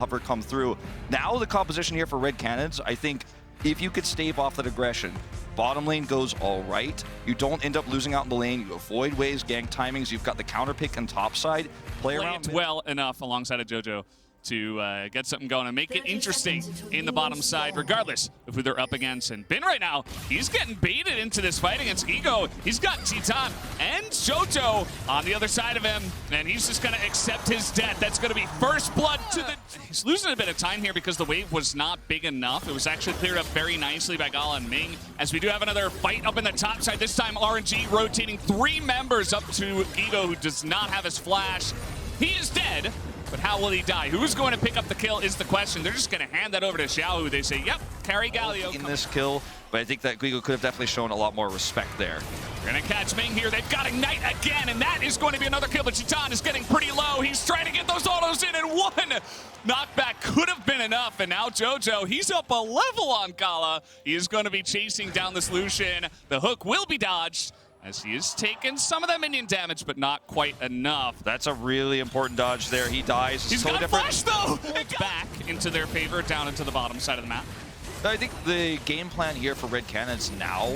Hover come through. Now the composition here for Red Canids, I think if you could stave off that aggression, bottom lane goes all right. You don't end up losing out in the lane. You avoid waves, gank timings. You've got the counter pick on top side. Play around it well enough alongside of JoJo to get something going and make it interesting in the bottom side, regardless of who they're up against. And Bin right now, he's getting baited into this fight against Ego. He's got Titan and JoJo on the other side of him, and he's just going to accept his death. That's going to be first blood to the... He's losing a bit of time here because the wave was not big enough. It was actually cleared up very nicely by Gala and Ming, as we do have another fight up in the top side. This time RNG rotating 3 members up to Ego, who does not have his flash. He is dead. But how will he die? Who's going to pick up the kill is the question. They're just going to hand that over to Xiao, who they say, yep, carry Galio. In this kill, but I think that Guigo could have definitely shown a lot more respect there. We're going to catch Ming here. They've got Ignite again, and that is going to be another kill, but Titan is getting pretty low. He's trying to get those autos in, and one knockback could have been enough. And now JoJo, he's up a level on Gala. He is going to be chasing down this Lucian. The hook will be dodged, as he is taking some of that minion damage, but not quite enough. That's a really important dodge there. He dies. He's totally got different. flash, though! Back into their favor, down into the bottom side of the map. I think the game plan here for Red Canids now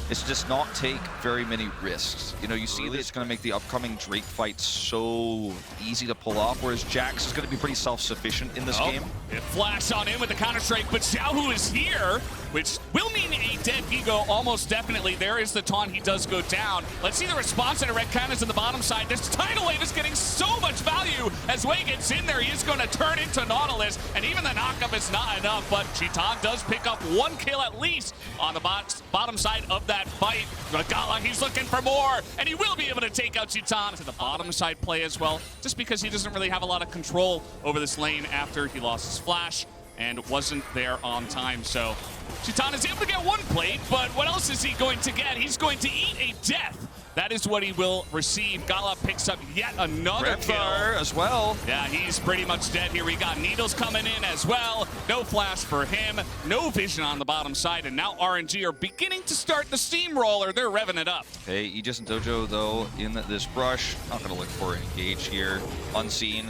is to just not take very many risks. You know, you see that it's going to make the upcoming Drake fight so easy to pull off, whereas Jax is going to be pretty self-sufficient in this game. It flashed on in with the counter-strike, but Xiao, who is here, which will mean a dead Ego almost definitely. There is the taunt. He does go down. Let's see the response to Red Canids on the bottom side. This tidal wave is getting so much value as Wei gets in there. He is going to turn into Nautilus, and even the knockup is not enough, but Chitan does pick up 1 kill at least on the bottom side of that fight. Gala, he's looking for more, and he will be able to take out Chitan to the bottom side play as well, just because he doesn't really have a lot of control over this lane after he lost his flash and wasn't there on time. So Chitan is able to get 1 plate, but what else is he going to get? He's going to eat a death. That is what he will receive. Gala picks up yet another kill as well. Yeah, he's pretty much dead here. We got Needles coming in as well. No flash for him. No vision on the bottom side. And now RNG are beginning to start the steamroller. They're revving it up. Hey, Aegis and Dojo, though, in this brush. Not going to look for an engage here. Unseen.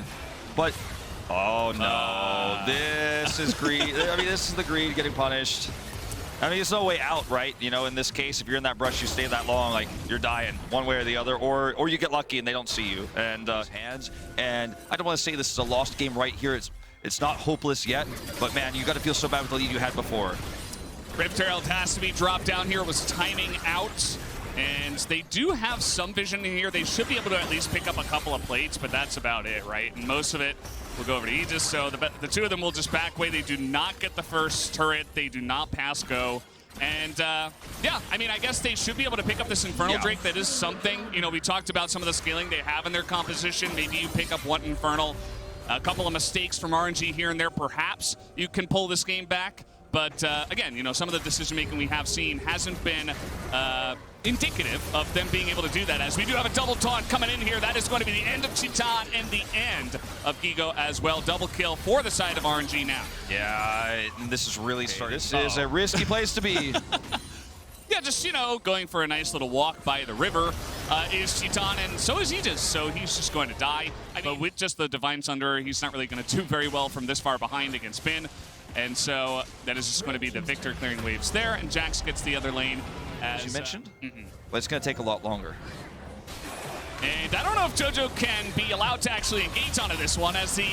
But, oh no. This is greed. I mean, this is the greed getting punished. I mean, there's no way out, right? You know, in this case, if you're in that brush, you stay that long, like, you're dying one way or the other, or you get lucky and they don't see you. And hands. And I don't want to say this is a lost game right here. It's not hopeless yet, but man, you got to feel so bad with the lead you had before. Rift Herald has to be dropped down here. It was timing out. And they do have some vision in here. They should be able to at least pick up a couple of plates, but that's about it, right? And most of it will go over to Aegis, so the 2 of them will just back away. They do not get the first turret. They do not pass go. And, yeah, I mean, I guess they should be able to pick up this Infernal Drake. That is something. You know, we talked about some of the scaling they have in their composition. Maybe you pick up 1 Infernal. A couple of mistakes from RNG here and there. Perhaps you can pull this game back. But, again, you know, some of the decision-making we have seen hasn't been indicative of them being able to do that, as we do have a double taunt coming in here. That is going to be the end of Chitan and the end of Ego as well. Double kill for the side of RNG now. Yeah, this is really starting. This is a risky place to be. Yeah, just, you know, going for a nice little walk by the river is Chitan, and so is Aegis, so he's just going to die. But with just the Divine Thunder, he's not really going to do very well from this far behind against Bin. And so that is just going to be the Victor clearing waves there, and Jax gets the other lane. As you mentioned, but it's going to take a lot longer. And I don't know if JoJo can be allowed to actually engage onto this one, as the...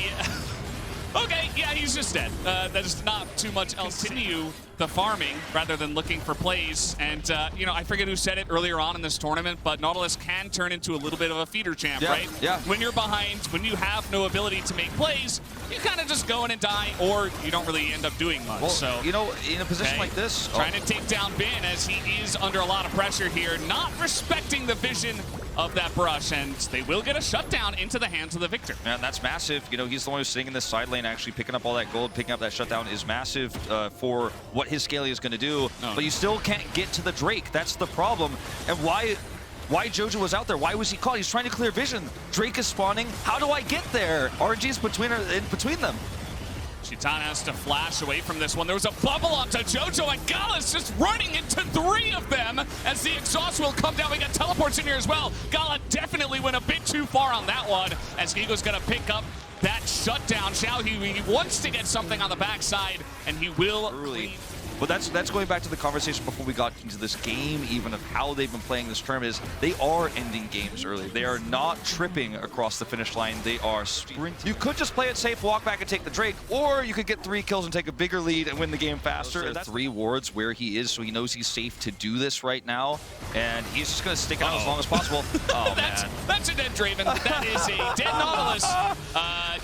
Okay, yeah, he's just dead. There's not too much else. Continue the farming rather than looking for plays. And, you know, I forget who said it earlier on in this tournament, but Nautilus can turn into a little bit of a feeder champ, right? Yeah. When you're behind, when you have no ability to make plays, you kind of just go in and die, or you don't really end up doing much. Well, so, you know, in a position like this... Trying to take down Bin, as he is under a lot of pressure here, not respecting the vision of that brush, and they will get a shutdown into the hands of the Victor. Man, that's massive. You know, he's the one who's sitting in this side lane, actually picking up all that gold. Picking up that shutdown is massive for what his scaling is going to do. But you still can't get to the Drake. That's the problem. And why JoJo was out there? Why was he caught? He's trying to clear vision. Drake is spawning. How do I get there? RNG is in between them. Chitan has to flash away from this one. There was a bubble onto JoJo, and Gala's just running into 3 of them as the exhaust will come down. We got teleports in here as well. Gala definitely went a bit too far on that one, as Ego's going to pick up that shutdown. Xiao, he wants to get something on the backside, and he will. Early. But that's going back to the conversation before we got into this game, even of how they've been playing this tournament, is they are ending games early. They are not tripping across the finish line. They are sprinting. You could just play it safe, walk back and take the Drake, or you could get 3 kills and take a bigger lead and win the game faster. That's 3 wards where he is, so he knows he's safe to do this right now, and he's just going to stick out as long as possible. Oh, man. That's a dead Draven. That is a dead Nautilus.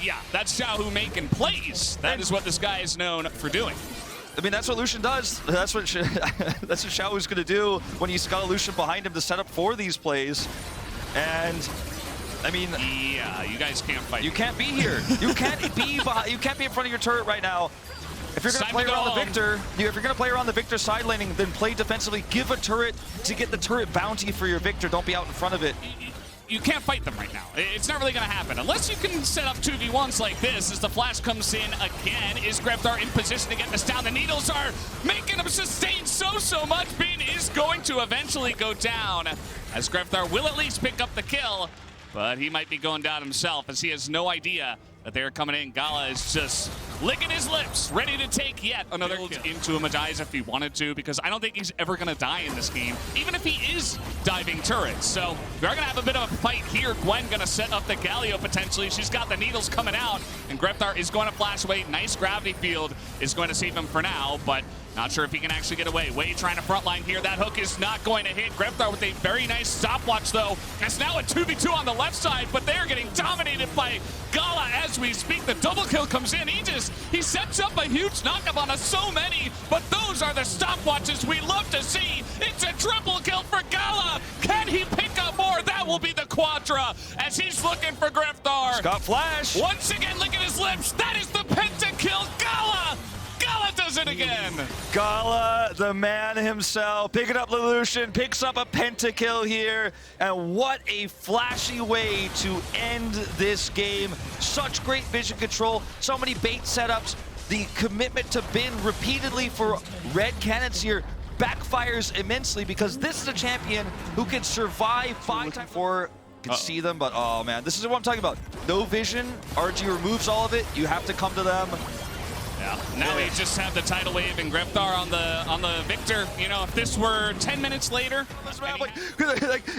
Yeah, that's Xiao who making plays. That is what this guy is known for doing. I mean, that's what Lucian does. That's what Xiao is going to do when he's got a Lucian behind him to set up for these plays. And I mean, yeah, you guys can't fight. You can't be here. You can't be behind, you can't be in front of your turret right now. If you're going to play around the Victor, if you're going to play around the Victor side laning, then play defensively. Give a turret to get the turret bounty for your Victor. Don't be out in front of it. You can't fight them right now. It's not really going to happen. Unless you can set up 2v1s like this as the flash comes in again. Is Greftar in position to get this down? The needles are making him sustain so much. Bean is going to eventually go down as Greftar will at least pick up the kill, but he might be going down himself as he has no idea that they're coming in. Gala is just licking his lips, ready to take yet another kill into him. Dies if he wanted to, because I don't think he's ever going to die in this game, even if he is diving turrets. So we are going to have a bit of a fight here. Gwen going to set up the Galio potentially. She's got the needles coming out, and Greftar is going to flash away. Nice gravity field is going to save him for now, but not sure if he can actually get away. Wei trying to frontline here. That hook is not going to hit. Greftar with a very nice stopwatch, though. It's now a 2v2 on the left side, but they're getting dominated by Gala as we speak. The double kill comes in. He sets up a huge knockup on us. So many, but those are the stopwatches we love to see. It's a triple kill for Gala. Can he pick up more? That will be the quadra as he's looking for Greftar. He's got flash. Once again, licking his lips. That is the pentakill. Gala does it again. Gala, the man himself, picking up the Lucian, picks up a pentakill here, and what a flashy way to end this game. Such great vision control, so many bait setups. The commitment to bin repeatedly for Red Canids here backfires immensely, because this is a champion who can survive 5 times before can see them, but oh man, this is what I'm talking about. No vision, RNG removes all of it. You have to come to them. Yeah. Now we just have the tidal wave and Greftar on the Victor. You know, if this were 10 minutes later,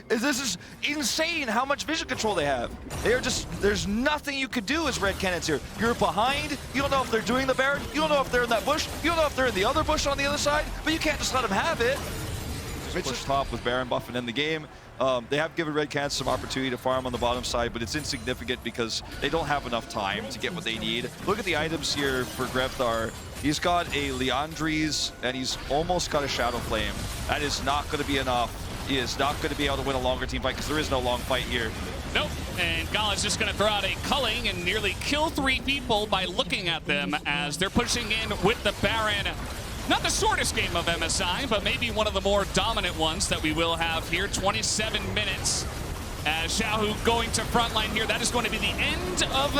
this is insane how much vision control they have. They are just, there's nothing you could do as Red Canids here. You're behind, you don't know if they're doing the Baron, you don't know if they're in that bush, you don't know if they're in the other bush on the other side, but you can't just let them have it. Push top with Baron buffing in the game. They have given Red Canids some opportunity to farm on the bottom side, but it's insignificant because they don't have enough time to get what they need. Look at the items here for Greftar. He's got a Leandri's, and he's almost got a Shadow Flame. That is not going to be enough. He is not going to be able to win a longer team fight because there is no long fight here. Nope, and Gala's just going to throw out a culling and nearly kill 3 people by looking at them as they're pushing in with the Baron. Not the shortest game of MSI, but maybe one of the more dominant ones that we will have here. 27 minutes as Xiao going to frontline here. That is going to be the end of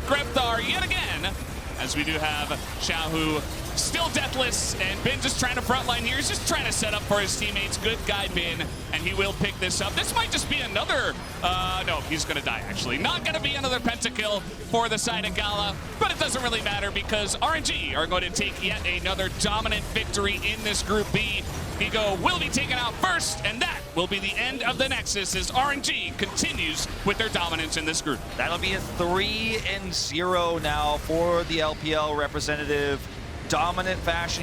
Greftar yet again, as we do have Xiao still deathless, and Bin just trying to frontline here. He's just trying to set up for his teammates. Good guy, Bin, and he will pick this up. This might just be another, no, he's gonna die actually. Not gonna be another pentakill for the side of Gala, but it doesn't really matter because RNG are going to take yet another dominant victory in this Group B. Vigo will be taken out first, and that will be the end of the Nexus as RNG continues with their dominance in this group. That'll be a 3-0 now for the LPL representative. Dominant fashion here.